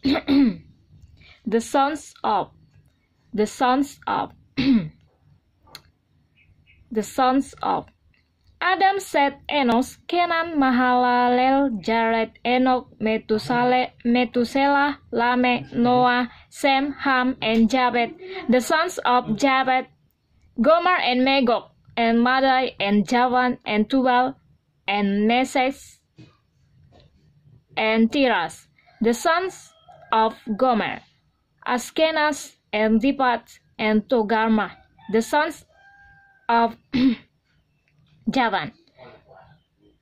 The sons of the sons of the sons of Adam, Seth, Enos, Kenan, Mahalalel, Jared, Enoch, Methuselah, Lamech, Noah, Sem, Ham, and Japheth. The sons of Japheth: Gomer and Magog, and Madai, and Javan, and Tubal, and Meshech, and Tiras. The sons of Gomer: Ashkenaz, and Dipat, and Togarmah. The sons of Javan: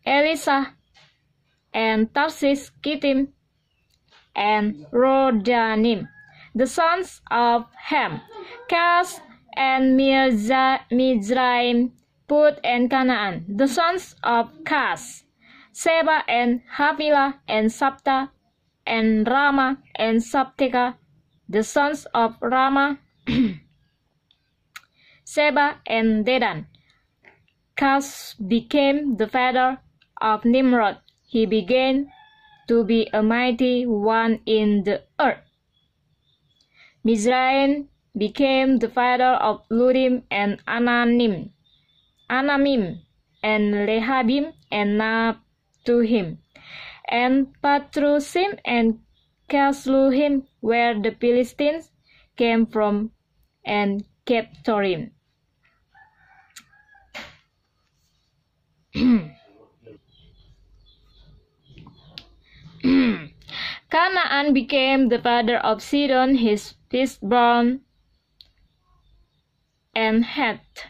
Elisha, and Tarsis, Kittim, and Rodanim. The sons of Ham: Kas, and Mizraim, Put, and Canaan. The sons of Kas: Seba, and Havilah, and Sabta, and Rama, and Sabteka. The sons of Rama: Seba, and Dedan. Kas became the father of Nimrod. He began to be a mighty one in the earth. Mizraim became the father of Ludim and Anamim, and Lehabim, and Naptuhim, and Patrusim, and Casluhim, where the Philistines came from, and Keptorim. Canaan became the father of Sidon, his firstborn, and Heth,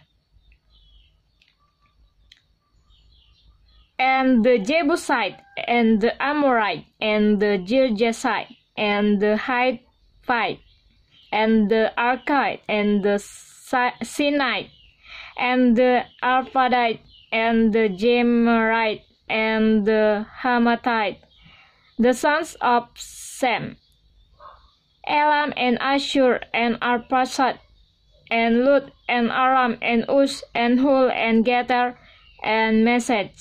and the Jebusite, and the Amorite, and the Girgashite, and the Hittite, and the Archite, and the Sinite, and the Arphadite, and the Jemerite, and the Hamathite. The sons of Sem: Elam, and Ashur, and Arpachshad, and Lut, and Aram, and Uz, and Hul, and Geter, and Meshech.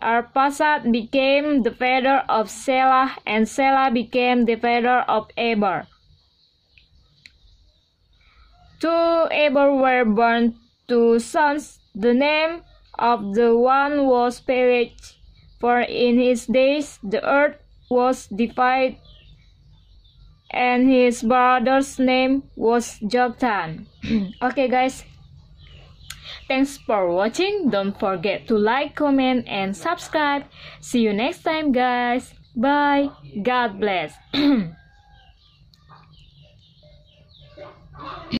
Arpachshad became the father of Selah, and Selah became the father of Eber. To Eber were born two sons. The name of the one was Peleg, for in his days the earth was divided, and his brother's name was Joktan. Okay guys, thanks for watching. Don't forget to like, comment, and subscribe. See you next time guys. Bye. God bless.